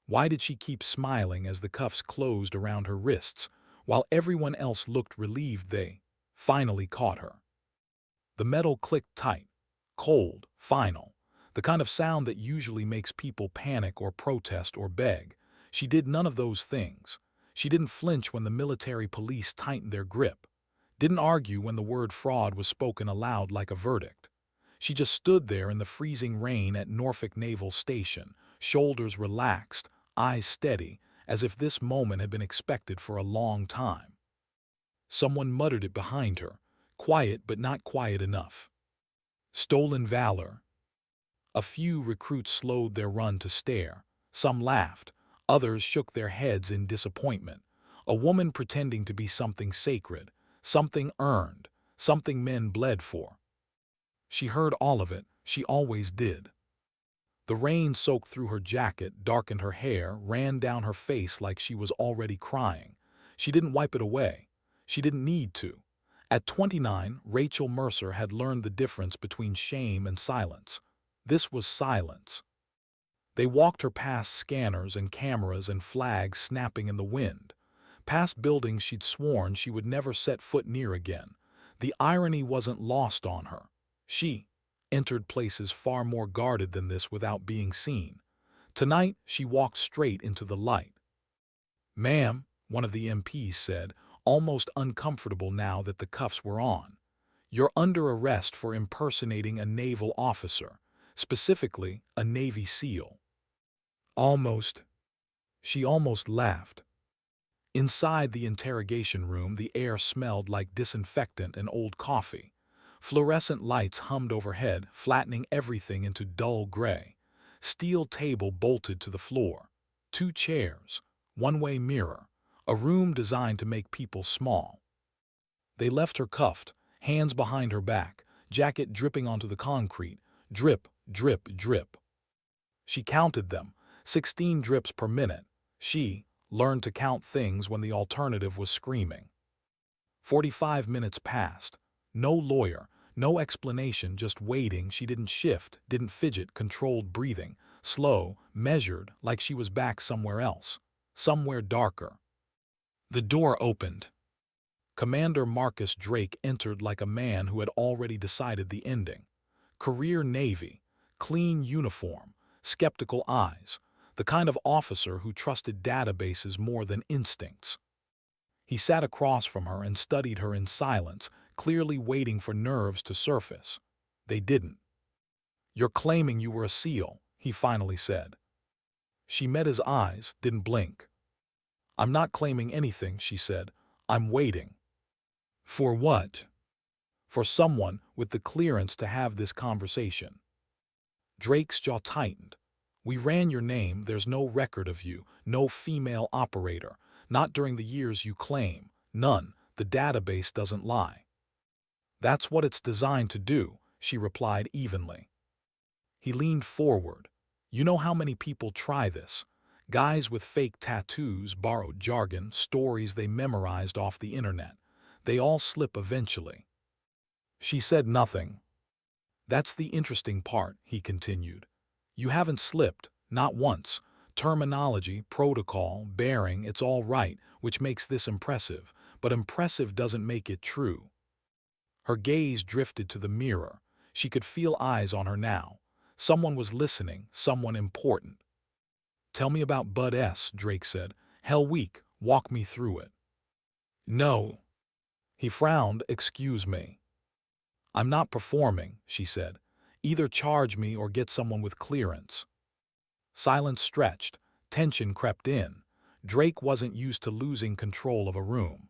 Why did she keep smiling as the cuffs closed around her wrists, while everyone else looked relieved they finally caught her? The metal clicked tight, cold, final, the kind of sound that usually makes people panic or protest or beg. She did none of those things. She didn't flinch when the military police tightened their grip, didn't argue when the word fraud was spoken aloud like a verdict. She just stood there in the freezing rain at Norfolk Naval Station, shoulders relaxed, eyes steady, as if this moment had been expected for a long time. Someone muttered it behind her, quiet but not quiet enough. Stolen valor. A few recruits slowed their run to stare. Some laughed. Others shook their heads in disappointment. A woman pretending to be something sacred, something earned, something men bled for. She heard all of it. She always did. The rain soaked through her jacket, darkened her hair, ran down her face like she was already crying. She didn't wipe it away. She didn't need to. At 29, Rachel Mercer had learned the difference between shame and silence. This was silence. They walked her past scanners and cameras and flags snapping in the wind, past buildings she'd sworn she would never set foot near again. The irony wasn't lost on her. She entered places far more guarded than this without being seen. Tonight, she walked straight into the light. "Ma'am," one of the MPs said, almost uncomfortable now that the cuffs were on, "you're under arrest for impersonating a naval officer, specifically a Navy SEAL." Almost. She almost laughed. Inside the interrogation room, the air smelled like disinfectant and old coffee. Fluorescent lights hummed overhead, flattening everything into dull gray. Steel table bolted to the floor. 2 chairs, one-way mirror, a room designed to make people small. They left her cuffed, hands behind her back, jacket dripping onto the concrete. Drip, drip, drip. She counted them, 16 drips per minute. She learned to count things when the alternative was screaming. 45 minutes passed. No lawyer, no explanation, just waiting. She didn't shift, didn't fidget, controlled breathing, slow, measured, like she was back somewhere else, somewhere darker. The door opened. Commander Marcus Drake entered like a man who had already decided the ending. Career Navy, clean uniform, skeptical eyes, the kind of officer who trusted databases more than instincts. He sat across from her and studied her in silence, clearly waiting for nerves to surface. They didn't. "You're claiming you were a SEAL," he finally said. She met his eyes, didn't blink. "I'm not claiming anything," she said. "I'm waiting." "For what?" "For someone with the clearance to have this conversation." Drake's jaw tightened. "We ran your name, there's no record of you, no female operator, not during the years you claim, none, the database doesn't lie." "That's what it's designed to do," she replied evenly. He leaned forward. "You know how many people try this? Guys with fake tattoos, borrowed jargon, stories they memorized off the internet. They all slip eventually." She said nothing. "That's the interesting part," he continued. "You haven't slipped, not once. Terminology, protocol, bearing, it's all right, which makes this impressive, but impressive doesn't make it true." Her gaze drifted to the mirror. She could feel eyes on her now. Someone was listening, someone important. "Tell me about Bud S.," Drake said. "Hell Week, walk me through it." "No." He frowned. "Excuse me." "I'm not performing," she said. "Either charge me or get someone with clearance." Silence stretched. Tension crept in. Drake wasn't used to losing control of a room.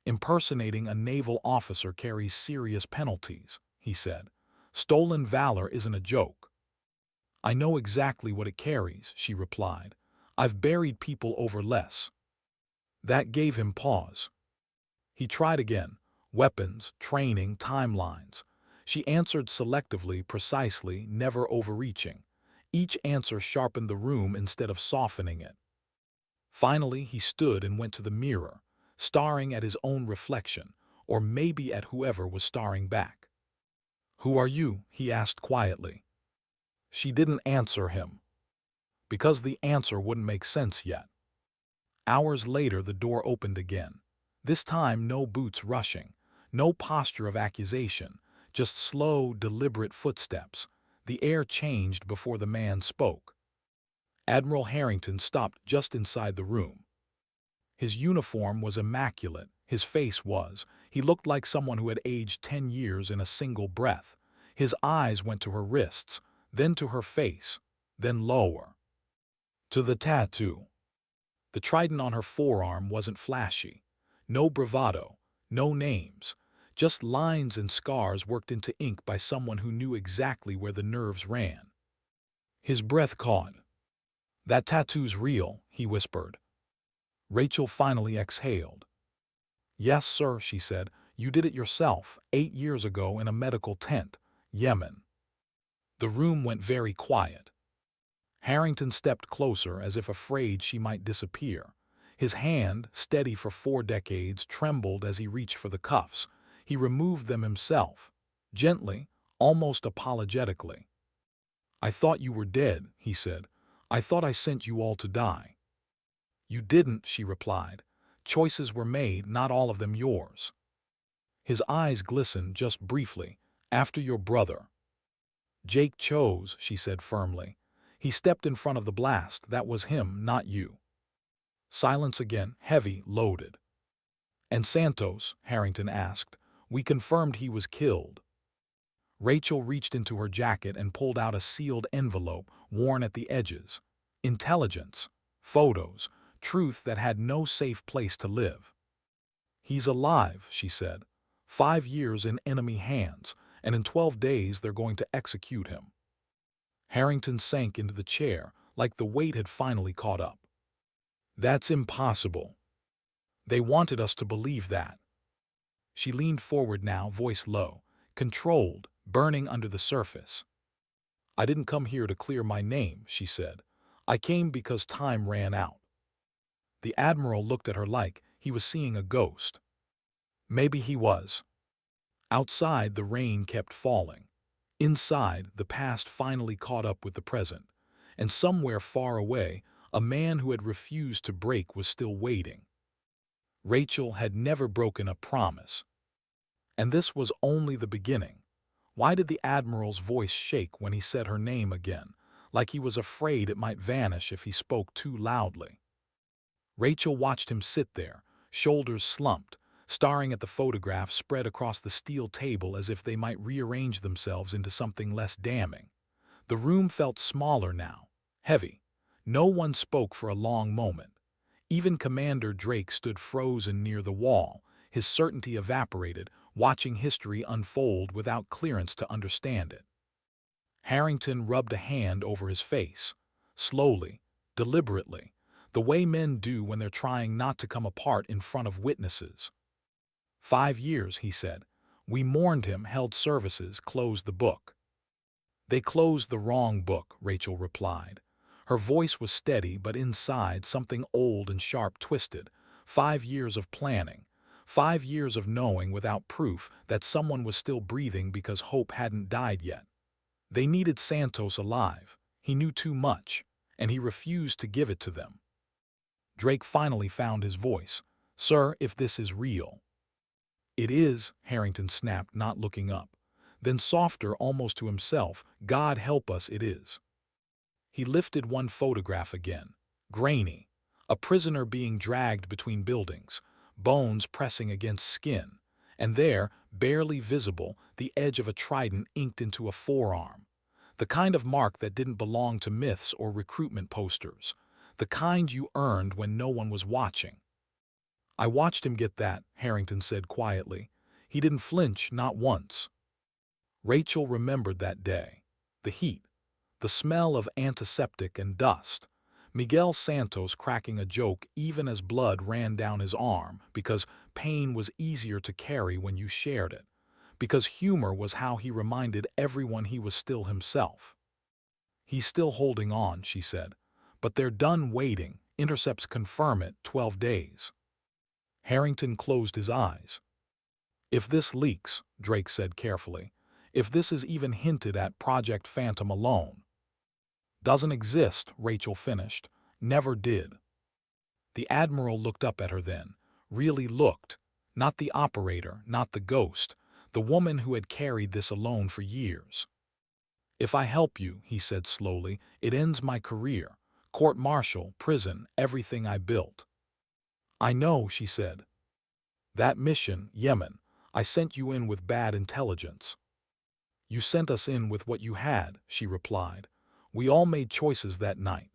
"Impersonating a naval officer carries serious penalties," he said. "Stolen valor isn't a joke." "I know exactly what it carries," she replied. "I've buried people over less." That gave him pause. He tried again. Weapons, training, timelines. She answered selectively, precisely, never overreaching. Each answer sharpened the room instead of softening it. Finally, he stood and went to the mirror, staring at his own reflection, or maybe at whoever was staring back. "Who are you?" he asked quietly. She didn't answer him. Because the answer wouldn't make sense yet. Hours later, the door opened again. This time, no boots rushing, no posture of accusation, just slow, deliberate footsteps. The air changed before the man spoke. Admiral Harrington stopped just inside the room. His uniform was immaculate, his face was. He looked like someone who had aged 10 years in a single breath. His eyes went to her wrists, then to her face, then lower. To the tattoo. The trident on her forearm wasn't flashy. No bravado, no names, just lines and scars worked into ink by someone who knew exactly where the nerves ran. His breath caught. "That tattoo's real," he whispered. Rachel finally exhaled. "Yes, sir," she said. "You did it yourself, 8 years ago in a medical tent, Yemen." The room went very quiet. Harrington stepped closer as if afraid she might disappear. His hand, steady for 4 decades, trembled as he reached for the cuffs. He removed them himself, gently, almost apologetically. "I thought you were dead," he said. "I thought I sent you all to die." "You didn't," she replied. "Choices were made, not all of them yours." His eyes glistened just briefly. "After your brother." "Jake chose," she said firmly. "He stepped in front of the blast. That was him, not you." Silence again, heavy, loaded. "And Santos?" Harrington asked. "We confirmed he was killed." Rachel reached into her jacket and pulled out a sealed envelope, worn at the edges. Intelligence, photos, truth that had no safe place to live. "He's alive," she said. 5 years in enemy hands, and in 12 days they're going to execute him. Harrington sank into the chair, like the weight had finally caught up. "That's impossible. They wanted us to believe that." She leaned forward now, voice low, controlled, burning under the surface. "I didn't come here to clear my name," she said. "I came because time ran out." The Admiral looked at her like he was seeing a ghost. Maybe he was. Outside, the rain kept falling. Inside, the past finally caught up with the present. And somewhere far away, a man who had refused to break was still waiting. Rachel had never broken a promise. And this was only the beginning. Why did the Admiral's voice shake when he said her name again, like he was afraid it might vanish if he spoke too loudly? Rachel watched him sit there, shoulders slumped, staring at the photographs spread across the steel table as if they might rearrange themselves into something less damning. The room felt smaller now, heavy. No one spoke for a long moment. Even Commander Drake stood frozen near the wall, his certainty evaporated, watching history unfold without clearance to understand it. Harrington rubbed a hand over his face, slowly, deliberately, the way men do when they're trying not to come apart in front of witnesses. 5 years, he said. We mourned him, held services, closed the book. They closed the wrong book, Rachel replied. Her voice was steady, but inside something old and sharp twisted. 5 years of planning. 5 years of knowing without proof that someone was still breathing because hope hadn't died yet. They needed Santos alive. He knew too much, and he refused to give it to them. Drake finally found his voice. "Sir, if this is real." "It is," Harrington snapped, not looking up. Then softer, almost to himself, "God help us, it is." He lifted one photograph again. Grainy. A prisoner being dragged between buildings, bones pressing against skin. And there, barely visible, the edge of a trident inked into a forearm. The kind of mark that didn't belong to myths or recruitment posters. The kind you earned when no one was watching. "I watched him get that," Harrington said quietly. "He didn't flinch, not once." Rachel remembered that day. The heat. The smell of antiseptic and dust. Miguel Santos cracking a joke even as blood ran down his arm because pain was easier to carry when you shared it. Because humor was how he reminded everyone he was still himself. "He's still holding on," she said. "But they're done waiting. Intercepts confirm it, 12 days. Harrington closed his eyes. "If this leaks," Drake said carefully, "if this is even hinted at Project Phantom alone." Doesn't exist, Rachel finished. Never did. The Admiral looked up at her then. Really looked. Not the operator, not the ghost. The woman who had carried this alone for years. If I help you, he said slowly, it ends my career. Court-martial, prison, everything I built. I know, she said. That mission, Yemen, I sent you in with bad intelligence. You sent us in with what you had, she replied. We all made choices that night.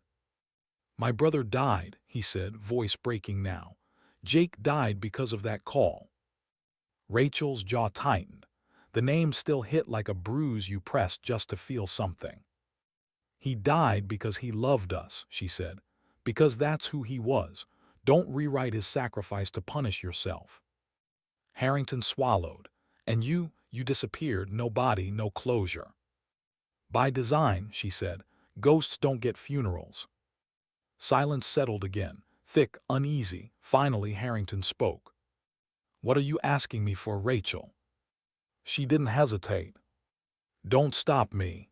My brother died, he said, voice breaking now. Jake died because of that call. Rachel's jaw tightened. The name still hit like a bruise you pressed just to feel something. He died because he loved us, she said. Because that's who he was. Don't rewrite his sacrifice to punish yourself. Harrington swallowed. And you disappeared, no body, no closure. By design, she said. Ghosts don't get funerals. Silence settled again, thick, uneasy. Finally, Harrington spoke. What are you asking me for, Rachel? She didn't hesitate. Don't stop me.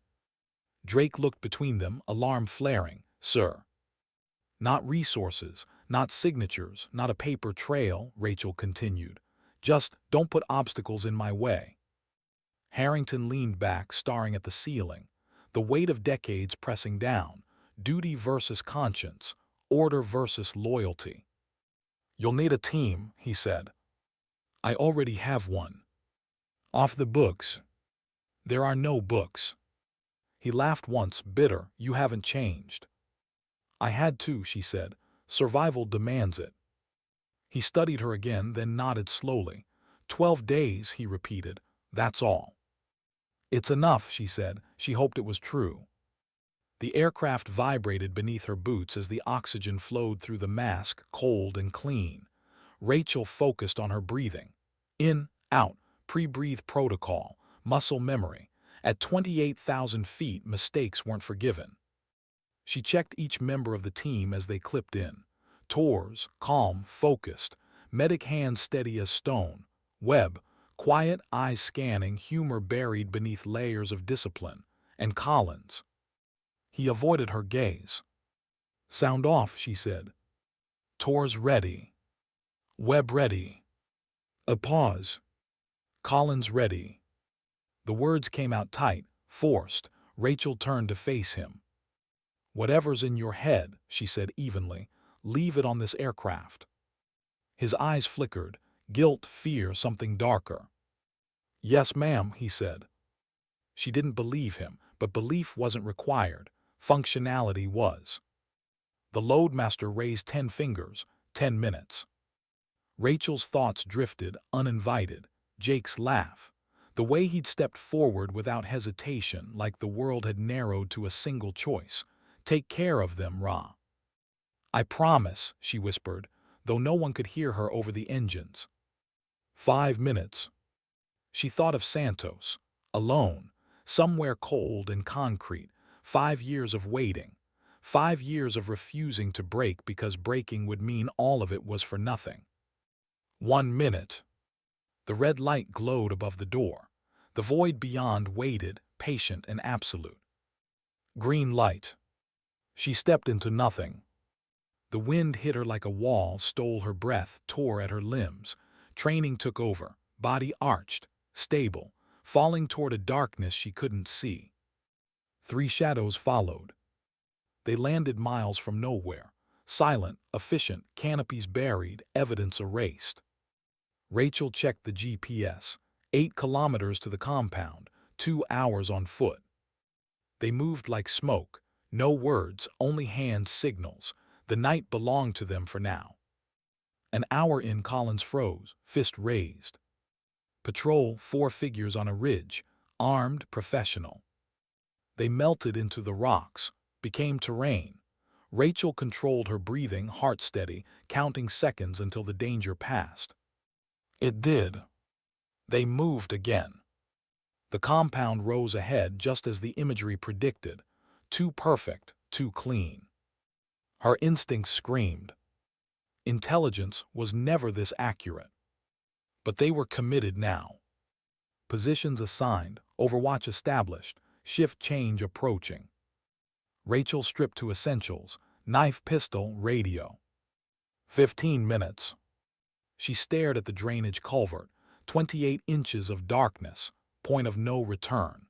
Drake looked between them, alarm flaring. Sir. Not resources, not signatures, not a paper trail, Rachel continued. Just don't put obstacles in my way. Harrington leaned back, staring at the ceiling. The weight of decades pressing down. Duty versus conscience. Order versus loyalty. You'll need a team, he said. I already have one. Off the books. There are no books. He laughed once, bitter. You haven't changed. I had to, she said. Survival demands it. He studied her again, then nodded slowly. 12 days, he repeated. That's all. It's enough, she said. She hoped it was true. The aircraft vibrated beneath her boots as the oxygen flowed through the mask, cold and clean. Rachel focused on her breathing. In, out, pre-breathe protocol, muscle memory. At 28,000 feet, mistakes weren't forgiven. She checked each member of the team as they clipped in. Tors, calm, focused. Medic hands steady as stone. Webb, quiet, eyes scanning, humor buried beneath layers of discipline. And Collins. He avoided her gaze. Sound off, she said. Tors ready. Webb ready. A pause. Collins ready. The words came out tight, forced. Rachel turned to face him. Whatever's in your head, she said evenly, leave it on this aircraft. His eyes flickered. Guilt, fear, something darker. Yes, ma'am, he said. She didn't believe him, but belief wasn't required. Functionality was. The loadmaster raised 10 fingers, 10 minutes. Rachel's thoughts drifted, uninvited. Jake's laugh. The way he'd stepped forward without hesitation, like the world had narrowed to a single choice. Take care of them, Ra. I promise, she whispered, though no one could hear her over the engines. 5 minutes. She thought of Santos, alone, somewhere cold and concrete. 5 years of waiting. 5 years of refusing to break because breaking would mean all of it was for nothing. 1 minute. The red light glowed above the door. The void beyond waited, patient and absolute. Green light. She stepped into nothing. The wind hit her like a wall, stole her breath, tore at her limbs. Training took over, body arched, stable, falling toward a darkness she couldn't see. 3 shadows followed. They landed miles from nowhere, silent, efficient, canopies buried, evidence erased. Rachel checked the GPS. 8 kilometers to the compound, 2 hours on foot. They moved like smoke, no words, only hand signals. The night belonged to them for now. An hour in, Collins froze, fist raised. Patrol, 4 figures on a ridge, armed, professional. They melted into the rocks, became terrain. Rachel controlled her breathing, heart steady, counting seconds until the danger passed. It did. They moved again. The compound rose ahead just as the imagery predicted. Too perfect, too clean. Her instincts screamed. Intelligence was never this accurate. But they were committed now. Positions assigned, overwatch established, shift change approaching. Rachel stripped to essentials: knife, pistol, radio. 15 minutes. She stared at the drainage culvert, 28 inches of darkness, point of no return.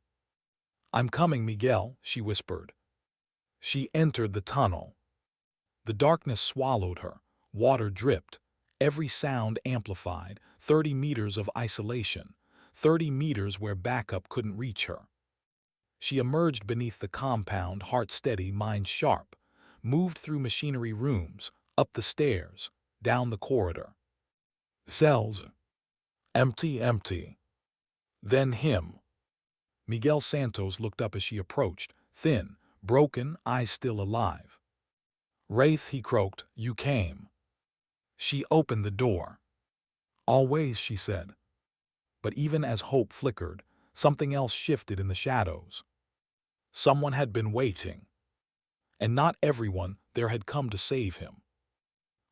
"I'm coming, Miguel," she whispered. She entered the tunnel. The darkness swallowed her. Water dripped. Every sound amplified. 30 meters of isolation. 30 meters where backup couldn't reach her. She emerged beneath the compound, heart steady, mind sharp. Moved through machinery rooms, up the stairs, down the corridor. Cells. Empty, empty. Then him. Miguel Santos looked up as she approached, thin, broken, eyes still alive. "Wraith," he croaked, "you came." She opened the door. "Always," she said. But even as hope flickered, something else shifted in the shadows. Someone had been waiting. And not everyone there had come to save him.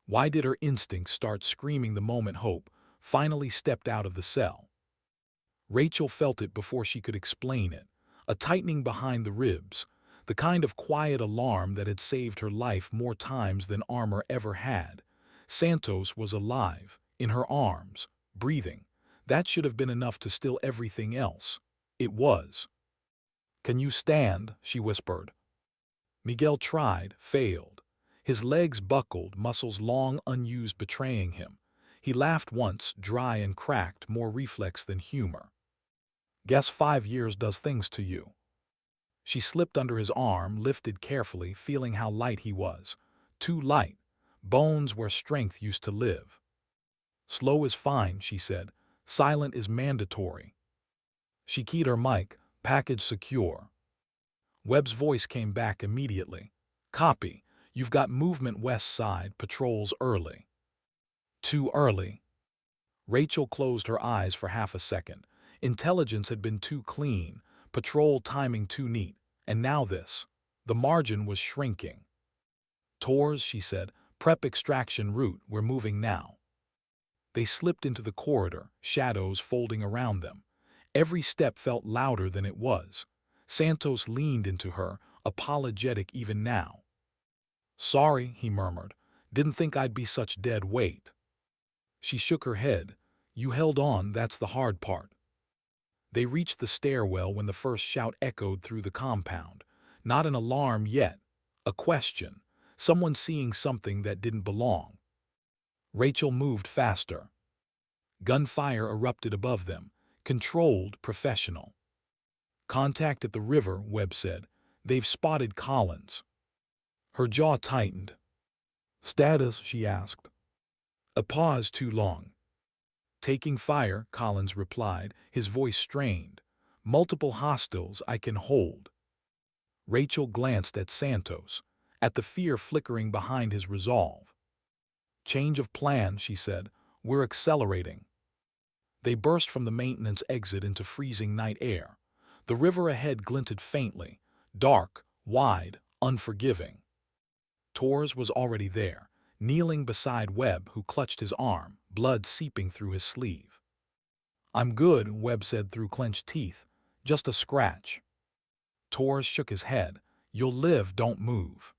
Why did her instincts start screaming the moment Hope finally stepped out of the cell? Rachel felt it before she could explain it, a tightening behind the ribs, the kind of quiet alarm that had saved her life more times than armor ever had. Santos was alive, in her arms, breathing. That should have been enough to still everything else. It was. "Can you stand?" she whispered. Miguel tried, failed. His legs buckled, muscles long unused betraying him. He laughed once, dry and cracked, more reflex than humor. "Guess 5 years does things to you." She slipped under his arm, lifted carefully, feeling how light he was. Too light. Bones where strength used to live. "Slow is fine," she said. "Silent is mandatory." She keyed her mic, package secure. Webb's voice came back immediately. "Copy. You've got movement west side, patrols early." Too early. Rachel closed her eyes for half a second. Intelligence had been too clean, patrol timing too neat, and now this. The margin was shrinking. "Tours," she said, "prep extraction route, we're moving now." They slipped into the corridor, shadows folding around them. Every step felt louder than it was. Santos leaned into her, apologetic even now. "Sorry," he murmured. "Didn't think I'd be such dead weight." She shook her head. "You held on, that's the hard part." They reached the stairwell when the first shout echoed through the compound. Not an alarm yet. A question. Someone seeing something that didn't belong. Rachel moved faster. Gunfire erupted above them. Controlled, professional. "Contact at the river," Webb said. "They've spotted Collins." Her jaw tightened. "Status?" she asked. A pause too long. "Taking fire," Collins replied, his voice strained. "Multiple hostiles I can hold." Rachel glanced at Santos, at the fear flickering behind his resolve. "Change of plan," she said. "We're accelerating." They burst from the maintenance exit into freezing night air. The river ahead glinted faintly, dark, wide, unforgiving. Torres was already there, kneeling beside Webb, who clutched his arm, blood seeping through his sleeve. "I'm good," Webb said through clenched teeth. "Just a scratch." Torres shook his head. "You'll live, don't move."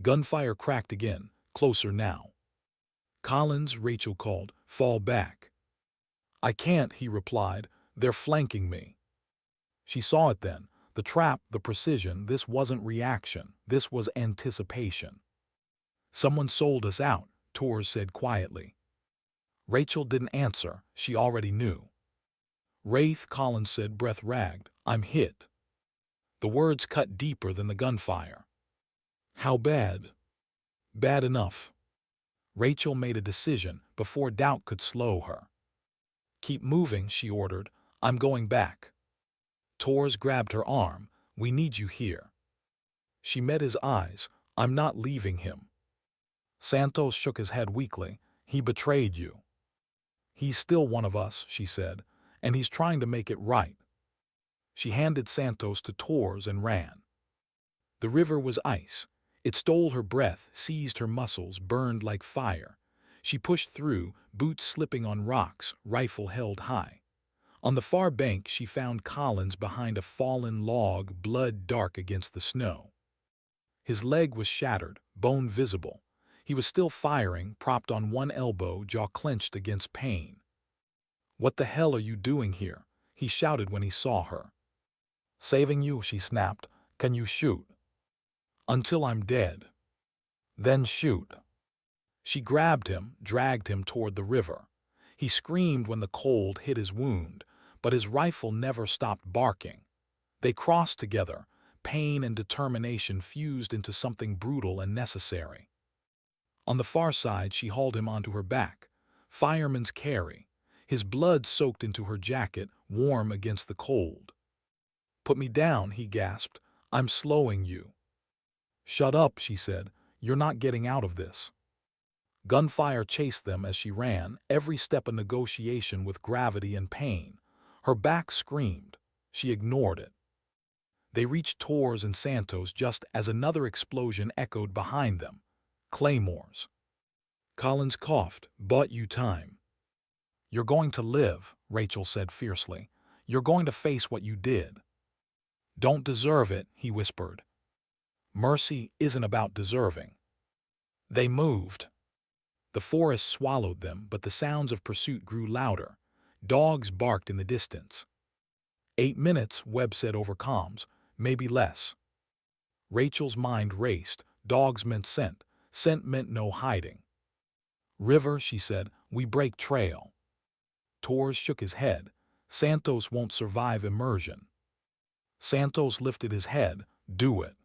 Gunfire cracked again, closer now. "Collins," Rachel called, "fall back." "I can't," he replied. "They're flanking me." She saw it then. The trap, the precision. This wasn't reaction. This was anticipation. "Someone sold us out," Torres said quietly. Rachel didn't answer. She already knew. "Wraith," Collins said, breath ragged. "I'm hit." The words cut deeper than the gunfire. "How bad?" "Bad enough." Rachel made a decision before doubt could slow her. "Keep moving," she ordered. "I'm going back." Torres grabbed her arm. "We need you here." She met his eyes. "I'm not leaving him." Santos shook his head weakly. "He betrayed you." "He's still one of us," she said, "and he's trying to make it right." She handed Santos to Torres and ran. The river was ice. It stole her breath, seized her muscles, burned like fire. She pushed through, boots slipping on rocks, rifle held high. On the far bank she found Collins behind a fallen log, blood dark against the snow. His leg was shattered, bone visible. He was still firing, propped on one elbow, jaw clenched against pain. "What the hell are you doing here?" he shouted when he saw her. "Saving you," she snapped. "Can you shoot?" "Until I'm dead. Then shoot." She grabbed him, dragged him toward the river. He screamed when the cold hit his wound, but his rifle never stopped barking. They crossed together, pain and determination fused into something brutal and necessary. On the far side, she hauled him onto her back, fireman's carry. His blood soaked into her jacket, warm against the cold. "Put me down," he gasped. "I'm slowing you." "Shut up," she said. "You're not getting out of this." Gunfire chased them as she ran, every step a negotiation with gravity and pain. Her back screamed. She ignored it. They reached Torres and Santos just as another explosion echoed behind them. Claymores. Collins coughed. "Bought you time." "You're going to live," Rachel said fiercely. "You're going to face what you did." "Don't deserve it," he whispered. "Mercy isn't about deserving." They moved. The forest swallowed them, but the sounds of pursuit grew louder. Dogs barked in the distance. 8 minutes, Webb said over comms. "Maybe less." Rachel's mind raced. Dogs meant scent. Scent meant no hiding. "River," she said. "We break trail." Torres shook his head. "Santos won't survive immersion." Santos lifted his head. "Do it."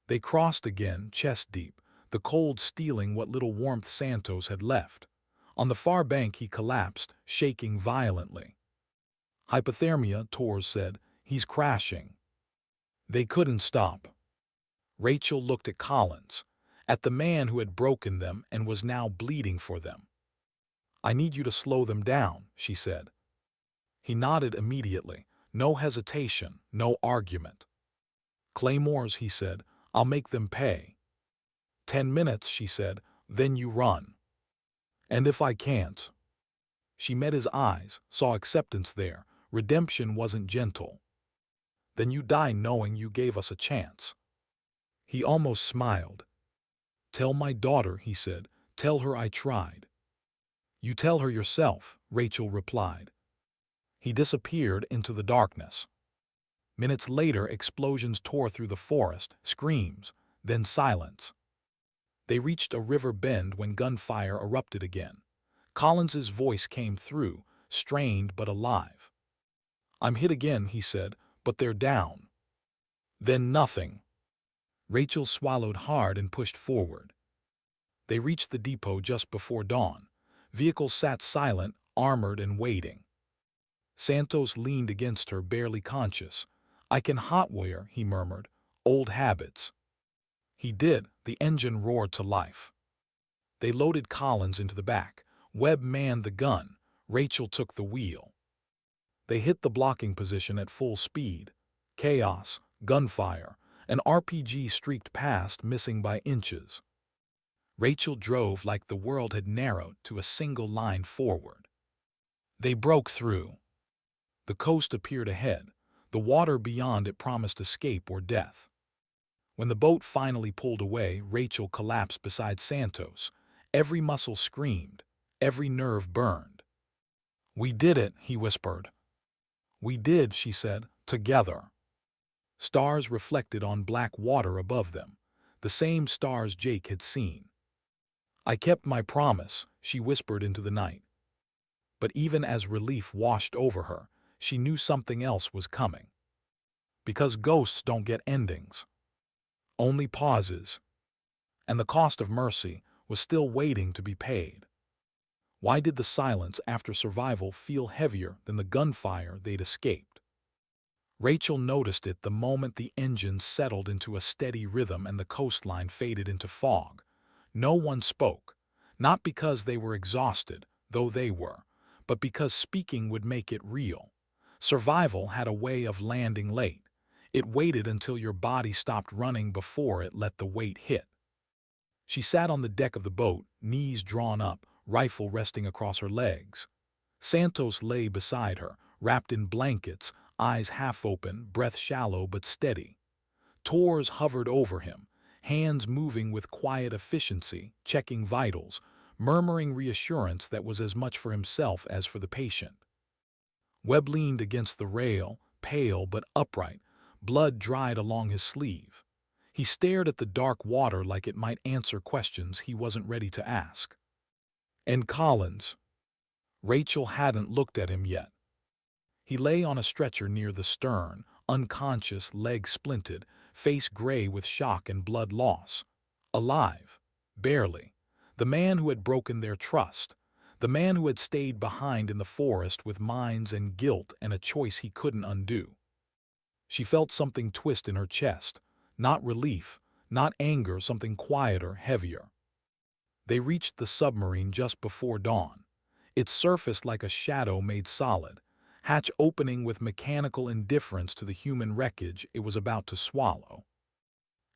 They crossed again, chest deep, the cold stealing what little warmth Santos had left. On the far bank he collapsed, shaking violently. "Hypothermia," Torres said. "He's crashing." They couldn't stop. Rachel looked at Collins, at the man who had broken them and was now bleeding for them. "I need you to slow them down," she said. He nodded immediately. No hesitation, no argument. "Claymores," he said. "I'll make them pay." 10 minutes, she said. "Then you run." "And if I can't?" She met his eyes, saw acceptance there. Redemption wasn't gentle. "Then you die knowing you gave us a chance." He almost smiled. "Tell my daughter," he said. "Tell her I tried." "You tell her yourself," Rachel replied. He disappeared into the darkness. Minutes later, explosions tore through the forest, screams, then silence. They reached a river bend when gunfire erupted again. Collins's voice came through, strained but alive. "I'm hit again," he said, "but they're down." Then nothing. Rachel swallowed hard and pushed forward. They reached the depot just before dawn. Vehicles sat silent, armored and waiting. Santos leaned against her, barely conscious. "I can hotwire," he murmured. "Old habits." He did. The engine roared to life. They loaded Collins into the back. Webb manned the gun. Rachel took the wheel. They hit the blocking position at full speed. Chaos, gunfire. An RPG streaked past, missing by inches. Rachel drove like the world had narrowed to a single line forward. They broke through. The coast appeared ahead. The water beyond it promised escape or death. When the boat finally pulled away, Rachel collapsed beside Santos. Every muscle screamed. Every nerve burned. "We did it," he whispered. "We did," she said, "together." Stars reflected on black water above them, the same stars Jake had seen. "I kept my promise," she whispered into the night. But even as relief washed over her, she knew something else was coming. Because ghosts don't get endings. Only pauses. And the cost of mercy was still waiting to be paid. Why did the silence after survival feel heavier than the gunfire they'd escaped? Rachel noticed it the moment the engines settled into a steady rhythm and the coastline faded into fog. No one spoke, not because they were exhausted, though they were, but because speaking would make it real. Survival had a way of landing late. It waited until your body stopped running before it let the weight hit. She sat on the deck of the boat, knees drawn up, rifle resting across her legs. Santos lay beside her, wrapped in blankets, eyes half open, breath shallow but steady. Torres hovered over him, hands moving with quiet efficiency, checking vitals, murmuring reassurance that was as much for himself as for the patient. Webb leaned against the rail, pale but upright, blood dried along his sleeve. He stared at the dark water like it might answer questions he wasn't ready to ask. And Collins? Rachel hadn't looked at him yet. He lay on a stretcher near the stern, unconscious, leg splinted, face gray with shock and blood loss. Alive. Barely. The man who had broken their trust. The man who had stayed behind in the forest with mines and guilt and a choice he couldn't undo. She felt something twist in her chest. Not relief, not anger, something quieter, heavier. They reached the submarine just before dawn. It surfaced like a shadow made solid, hatch opening with mechanical indifference to the human wreckage it was about to swallow.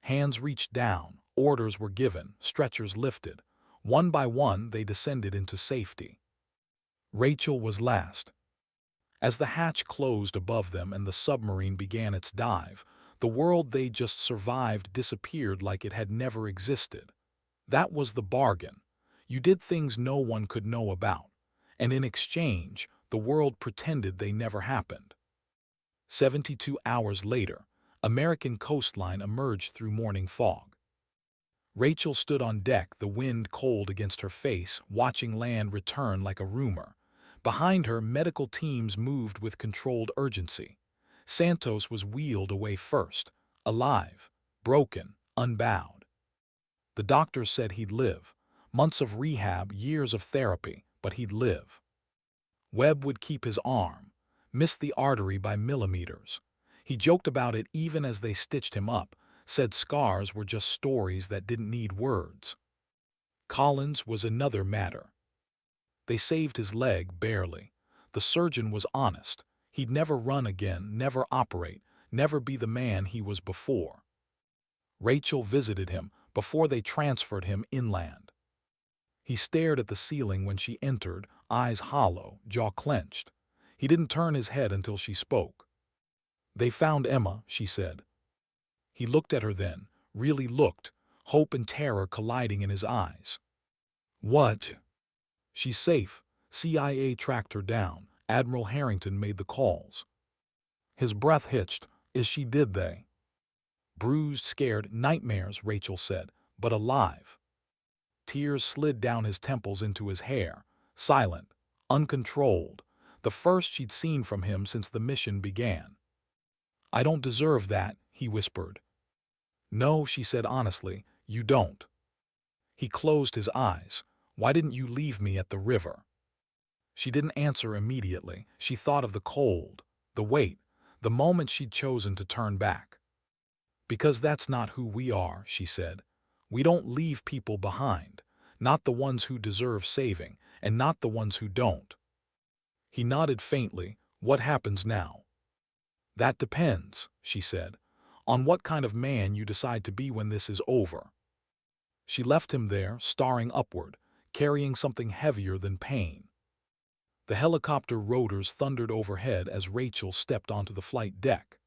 Hands reached down, orders were given, stretchers lifted. One by one they descended into safety. Rachel was last. As the hatch closed above them and the submarine began its dive, the world they just survived disappeared like it had never existed. That was the bargain. You did things no one could know about, and in exchange, the world pretended they never happened. 72 hours later, American coastline emerged through morning fog. Rachel stood on deck, the wind cold against her face, watching land return like a rumor. Behind her, medical teams moved with controlled urgency. Santos was wheeled away first, alive, broken, unbowed. The doctors said he'd live. Months of rehab, years of therapy, but he'd live. Webb would keep his arm, missed the artery by millimeters. He joked about it even as they stitched him up, said scars were just stories that didn't need words. Collins was another matter. They saved his leg, barely. The surgeon was honest. He'd never run again, never operate, never be the man he was before. Rachel visited him before they transferred him inland. He stared at the ceiling when she entered, eyes hollow, jaw clenched. He didn't turn his head until she spoke. "They found Emma," she said. He looked at her then, really looked, hope and terror colliding in his eyes. "What?" "She's safe. CIA tracked her down. Admiral Harrington made the calls." His breath hitched. "Is she did they?" "Bruised, scared, nightmares," Rachel said, "but alive." Tears slid down his temples into his hair, silent, uncontrolled, the first she'd seen from him since the mission began. "I don't deserve that," he whispered. "No," she said honestly, "you don't." He closed his eyes. "Why didn't you leave me at the river?" She didn't answer immediately. She thought of the cold, the weight, the moment she'd chosen to turn back. "Because that's not who we are," she said. "We don't leave people behind, not the ones who deserve saving, and not the ones who don't." He nodded faintly. "What happens now?" "That depends," she said, "on what kind of man you decide to be when this is over." She left him there, staring upward, carrying something heavier than pain. The helicopter rotors thundered overhead as Rachel stepped onto the flight deck.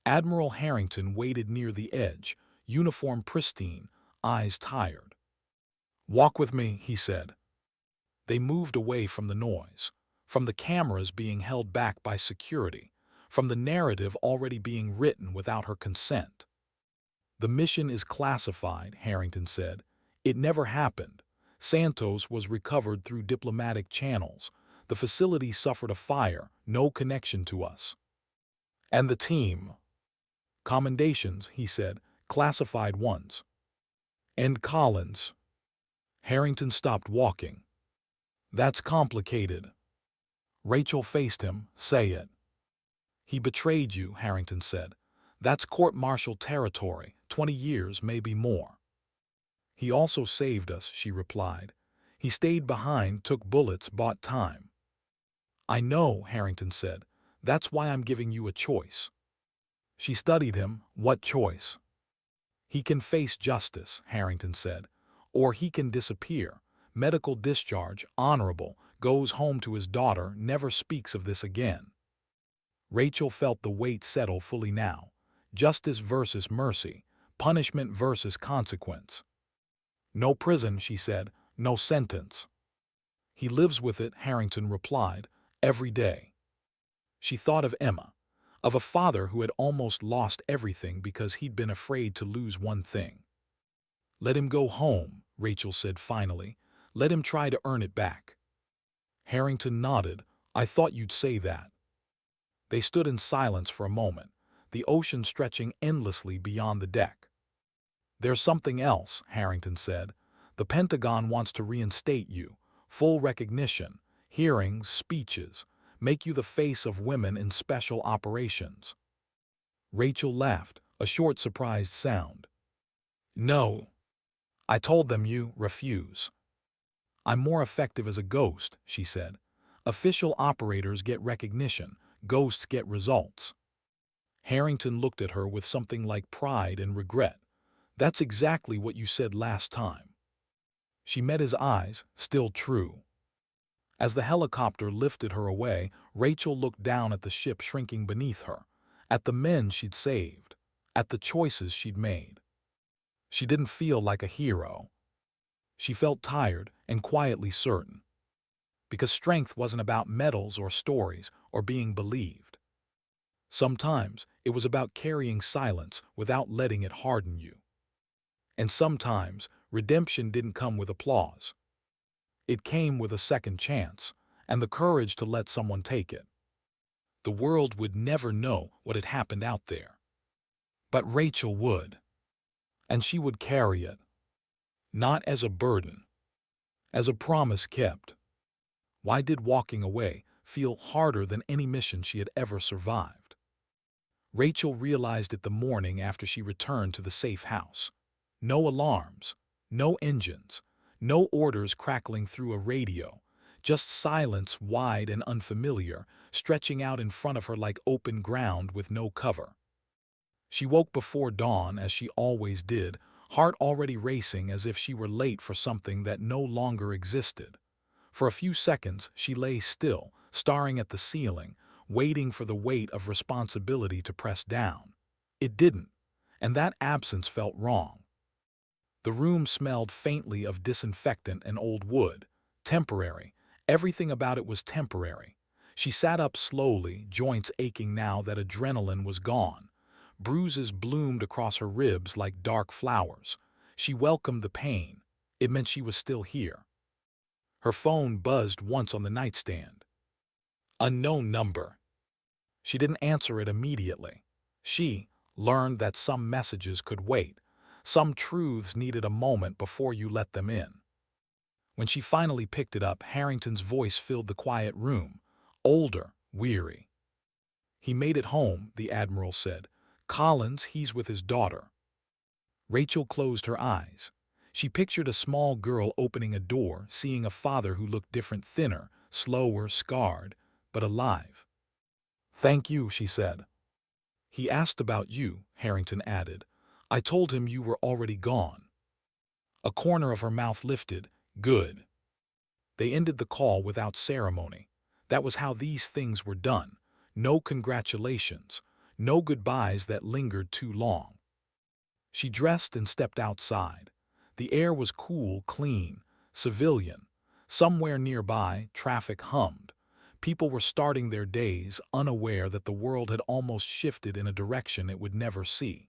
Admiral Harrington waited near the edge, uniform pristine, eyes tired. "Walk with me," he said. They moved away from the noise, from the cameras being held back by security, from the narrative already being written without her consent. "The mission is classified," Harrington said. "It never happened. Santos was recovered through diplomatic channels. The facility suffered a fire, no connection to us." "And the team?" "Commendations," he said, "classified ones." "And Collins?" Harrington stopped walking. "That's complicated." Rachel faced him. "Say it." "He betrayed you," Harrington said. "That's court-martial territory, 20 years, maybe more." "He also saved us," she replied. "He stayed behind, took bullets, bought time." "I know," Harrington said. "That's why I'm giving you a choice." She studied him. "What choice?" "He can face justice," Harrington said. "Or he can disappear. Medical discharge, honorable, goes home to his daughter, never speaks of this again." Rachel felt the weight settle fully now. Justice versus mercy. Punishment versus consequence. No prison, she said, no sentence. He lives with it, Harrington replied, every day. She thought of Emma, of a father who had almost lost everything because he'd been afraid to lose one thing. Let him go home, Rachel said finally. Let him try to earn it back. Harrington nodded. I thought you'd say that. They stood in silence for a moment, the ocean stretching endlessly beyond the deck. There's something else, Harrington said. The Pentagon wants to reinstate you, full recognition, hearings, speeches, make you the face of women in special operations. Rachel laughed, a short surprised sound. No. I told them you refuse. I'm more effective as a ghost, she said. Official operators get recognition, ghosts get results. Harrington looked at her with something like pride and regret. That's exactly what you said last time. She met his eyes, still true. As the helicopter lifted her away, Rachel looked down at the ship shrinking beneath her, at the men she'd saved, at the choices she'd made. She didn't feel like a hero. She felt tired and quietly certain. Because strength wasn't about medals or stories or being believed. Sometimes it was about carrying silence without letting it harden you. And sometimes redemption didn't come with applause. It came with a second chance and the courage to let someone take it. The world would never know what had happened out there. But Rachel would. And she would carry it. Not as a burden. As a promise kept. Why did walking away feel harder than any mission she had ever survived? Rachel realized it the morning after she returned to the safe house. No alarms, no engines, no orders crackling through a radio, just silence wide and unfamiliar, stretching out in front of her like open ground with no cover. She woke before dawn as she always did, heart already racing as if she were late for something that no longer existed. For a few seconds she lay still, staring at the ceiling, waiting for the weight of responsibility to press down. It didn't, and that absence felt wrong. The room smelled faintly of disinfectant and old wood. Temporary. Everything about it was temporary. She sat up slowly, joints aching now that adrenaline was gone. Bruises bloomed across her ribs like dark flowers. She welcomed the pain. It meant she was still here. Her phone buzzed once on the nightstand. Unknown number. She didn't answer it immediately. She learned that some messages could wait. Some truths needed a moment before you let them in. When she finally picked it up, Harrington's voice filled the quiet room. Older, weary. He made it home, the Admiral said. Collins, he's with his daughter. Rachel closed her eyes. She pictured a small girl opening a door, seeing a father who looked different, thinner, slower, scarred, but alive. Thank you, she said. He asked about you, Harrington added. I told him you were already gone. A corner of her mouth lifted. Good. They ended the call without ceremony. That was how these things were done. No congratulations. No goodbyes that lingered too long. She dressed and stepped outside. The air was cool, clean, civilian. Somewhere nearby, traffic hummed. People were starting their days, unaware that the world had almost shifted in a direction it would never see.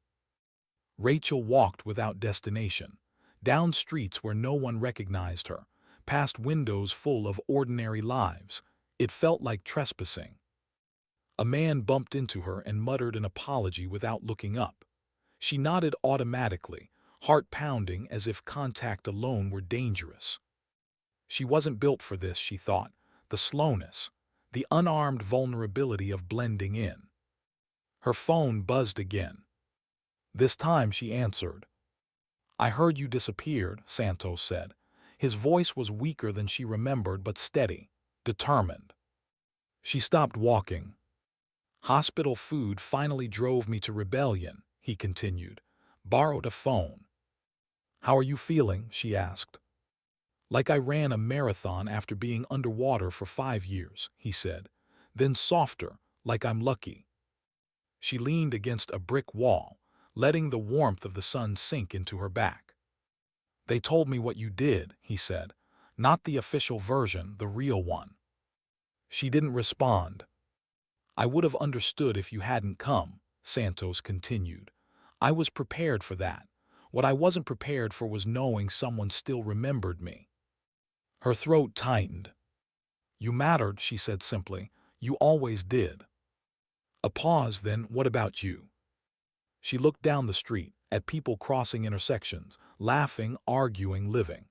Rachel walked without destination, down streets where no one recognized her, past windows full of ordinary lives. It felt like trespassing. A man bumped into her and muttered an apology without looking up. She nodded automatically, heart pounding as if contact alone were dangerous. She wasn't built for this, she thought, the slowness, the unarmed vulnerability of blending in. Her phone buzzed again. This time she answered. I heard you disappeared, Santos said. His voice was weaker than she remembered but steady, determined. She stopped walking. Hospital food finally drove me to rebellion, he continued. Borrowed a phone. How are you feeling? She asked. Like I ran a marathon after being underwater for 5 years, he said. Then softer, like I'm lucky. She leaned against a brick wall, letting the warmth of the sun sink into her back. "They told me what you did," he said. "Not the official version, the real one." She didn't respond. "I would have understood if you hadn't come," Santos continued. "I was prepared for that. What I wasn't prepared for was knowing someone still remembered me." Her throat tightened. "You mattered," she said simply. "You always did." A pause, then, "What about you?" She looked down the street, at people crossing intersections, laughing, arguing, living.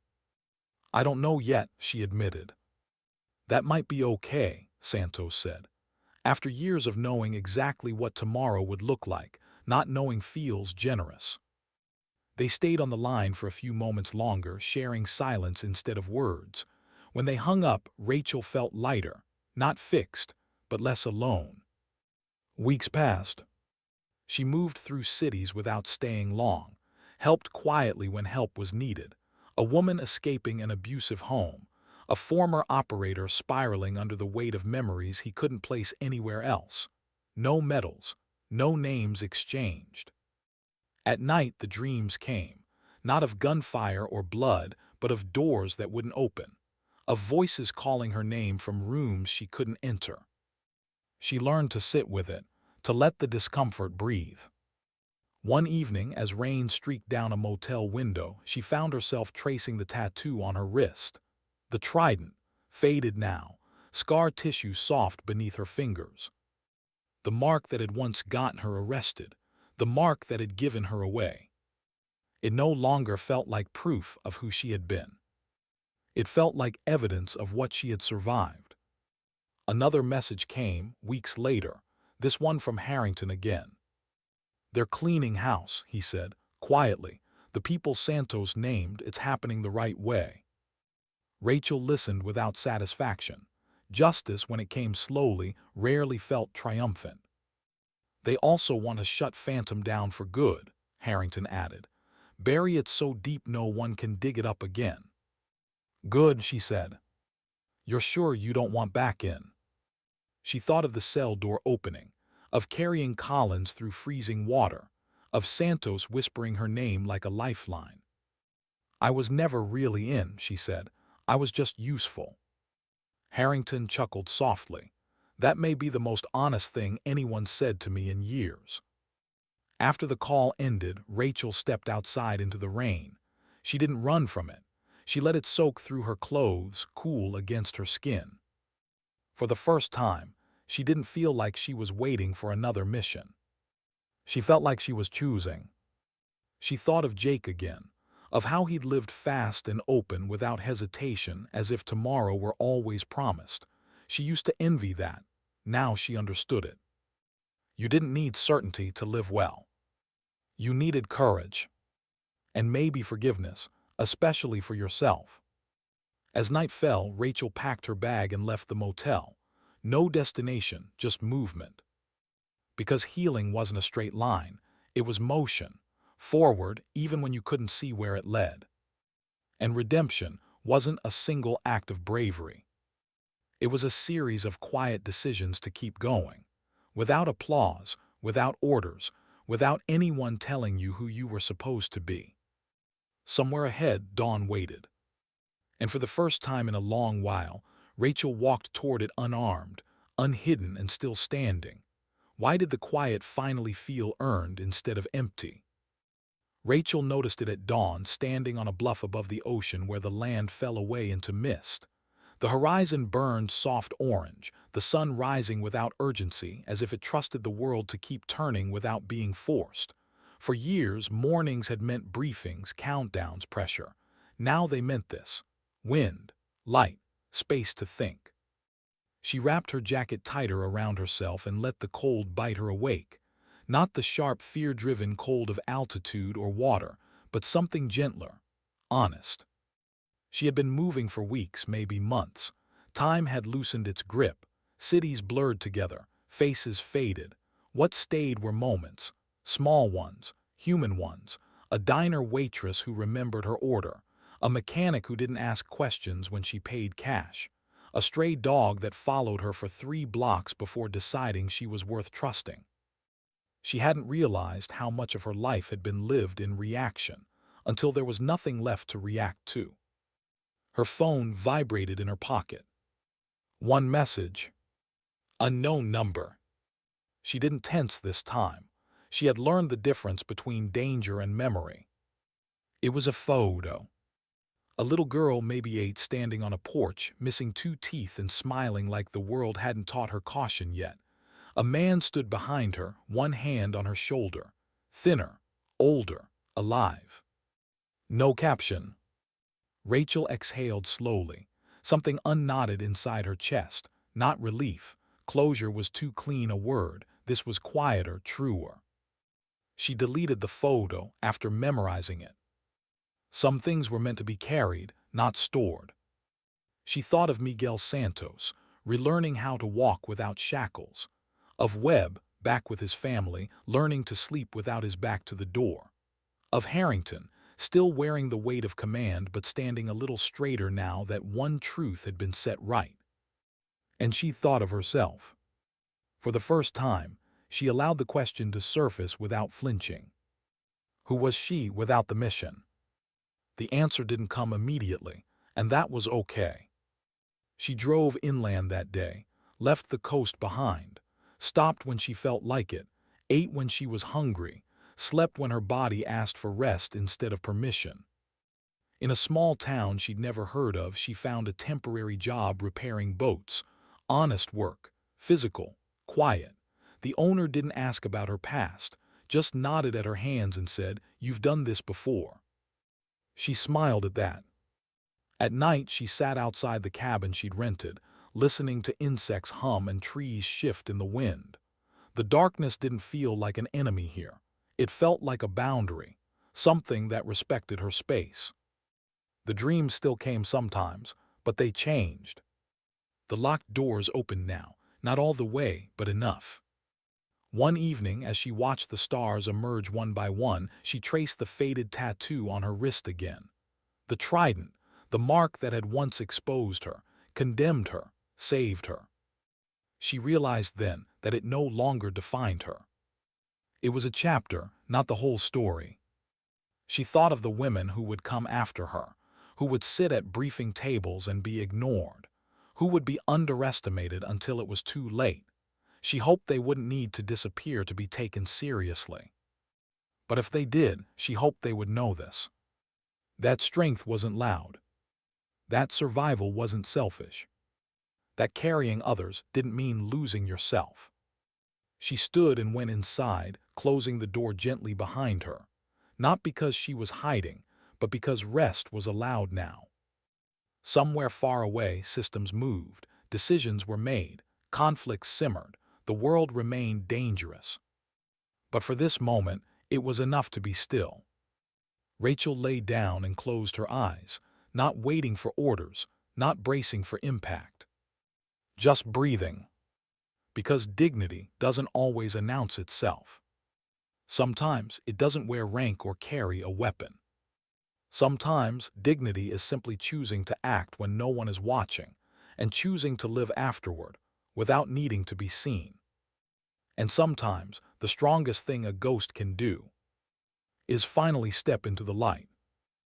"I don't know yet," she admitted. "That might be okay," Santos said. "After years of knowing exactly what tomorrow would look like, not knowing feels generous." They stayed on the line for a few moments longer, sharing silence instead of words. When they hung up, Rachel felt lighter, not fixed, but less alone. Weeks passed. She moved through cities without staying long, helped quietly when help was needed, a woman escaping an abusive home, a former operator spiraling under the weight of memories he couldn't place anywhere else. No medals, no names exchanged. At night the dreams came, not of gunfire or blood, but of doors that wouldn't open, of voices calling her name from rooms she couldn't enter. She learned to sit with it, to let the discomfort breathe. One evening, as rain streaked down a motel window, she found herself tracing the tattoo on her wrist. The trident, faded now, scar tissue soft beneath her fingers. The mark that had once gotten her arrested, the mark that had given her away. It no longer felt like proof of who she had been. It felt like evidence of what she had survived. Another message came, weeks later, this one from Harrington again. "They're cleaning house," he said, quietly. "The people Santos named, it's happening the right way." Rachel listened without satisfaction. Justice, when it came slowly, rarely felt triumphant. "They also want to shut Phantom down for good," Harrington added. "Bury it so deep no one can dig it up again." "Good," she said. "You're sure you don't want back in?" She thought of the cell door opening, of carrying Collins through freezing water, of Santos whispering her name like a lifeline. "I was never really in," she said. "I was just useful." Harrington chuckled softly. "That may be the most honest thing anyone said to me in years." After the call ended, Rachel stepped outside into the rain. She didn't run from it. She let it soak through her clothes, cool against her skin. For the first time, she didn't feel like she was waiting for another mission. She felt like she was choosing. She thought of Jake again, of how he'd lived fast and open without hesitation, as if tomorrow were always promised. She used to envy that. Now she understood it. You didn't need certainty to live well. You needed courage. And maybe forgiveness, especially for yourself. As night fell, Rachel packed her bag and left the motel. No destination, just movement. Because healing wasn't a straight line, it was motion, forward even when you couldn't see where it led. And redemption wasn't a single act of bravery. It was a series of quiet decisions to keep going, without applause, without orders, without anyone telling you who you were supposed to be. Somewhere ahead, dawn waited. And for the first time in a long while, Rachel walked toward it unarmed, unhidden and still standing. Why did the quiet finally feel earned instead of empty? Rachel noticed it at dawn, standing on a bluff above the ocean where the land fell away into mist. The horizon burned soft orange, the sun rising without urgency, as if it trusted the world to keep turning without being forced. For years, mornings had meant briefings, countdowns, pressure. Now they meant this: wind, light, space to think. She wrapped her jacket tighter around herself and let the cold bite her awake. Not the sharp, fear-driven cold of altitude or water, but something gentler, honest. She had been moving for weeks, maybe months. Time had loosened its grip. Cities blurred together, faces faded. What stayed were moments, small ones, human ones. A diner waitress who remembered her order, a mechanic who didn't ask questions when she paid cash, a stray dog that followed her for 3 blocks before deciding she was worth trusting. She hadn't realized how much of her life had been lived in reaction until there was nothing left to react to. Her phone vibrated in her pocket. One message. Unknown number. She didn't tense this time. She had learned the difference between danger and memory. It was a photo. A little girl, maybe 8, standing on a porch, missing 2 teeth and smiling like the world hadn't taught her caution yet. A man stood behind her, one hand on her shoulder. Thinner, older, alive. No caption. Rachel exhaled slowly. Something unknotted inside her chest. Not relief. Closure was too clean a word. This was quieter, truer. She deleted the photo after memorizing it. Some things were meant to be carried, not stored. She thought of Miguel Santos, relearning how to walk without shackles. Of Webb, back with his family, learning to sleep without his back to the door. Of Harrington, still wearing the weight of command but standing a little straighter now that one truth had been set right. And she thought of herself. For the first time, she allowed the question to surface without flinching. Who was she without the mission? The answer didn't come immediately, and that was okay. She drove inland that day, left the coast behind, stopped when she felt like it, ate when she was hungry, slept when her body asked for rest instead of permission. In a small town she'd never heard of, she found a temporary job repairing boats. Honest work, physical, quiet. The owner didn't ask about her past, just nodded at her hands and said, "You've done this before." She smiled at that. At night she sat outside the cabin she'd rented, listening to insects hum and trees shift in the wind. The darkness didn't feel like an enemy here. It felt like a boundary, something that respected her space. The dreams still came sometimes, but they changed. The locked doors opened now, not all the way, but enough. One evening, as she watched the stars emerge one by one, she traced the faded tattoo on her wrist again. The trident, the mark that had once exposed her, condemned her, saved her. She realized then that it no longer defined her. It was a chapter, not the whole story. She thought of the women who would come after her, who would sit at briefing tables and be ignored, who would be underestimated until it was too late. She hoped they wouldn't need to disappear to be taken seriously. But if they did, she hoped they would know this. That strength wasn't loud. That survival wasn't selfish. That carrying others didn't mean losing yourself. She stood and went inside, closing the door gently behind her. Not because she was hiding, but because rest was allowed now. Somewhere far away, systems moved, decisions were made, conflicts simmered, the world remained dangerous. But for this moment, it was enough to be still. Rachel lay down and closed her eyes, not waiting for orders, not bracing for impact. Just breathing. Because dignity doesn't always announce itself. Sometimes it doesn't wear rank or carry a weapon. Sometimes dignity is simply choosing to act when no one is watching, and choosing to live afterward, without needing to be seen. And sometimes the strongest thing a ghost can do is finally step into the light.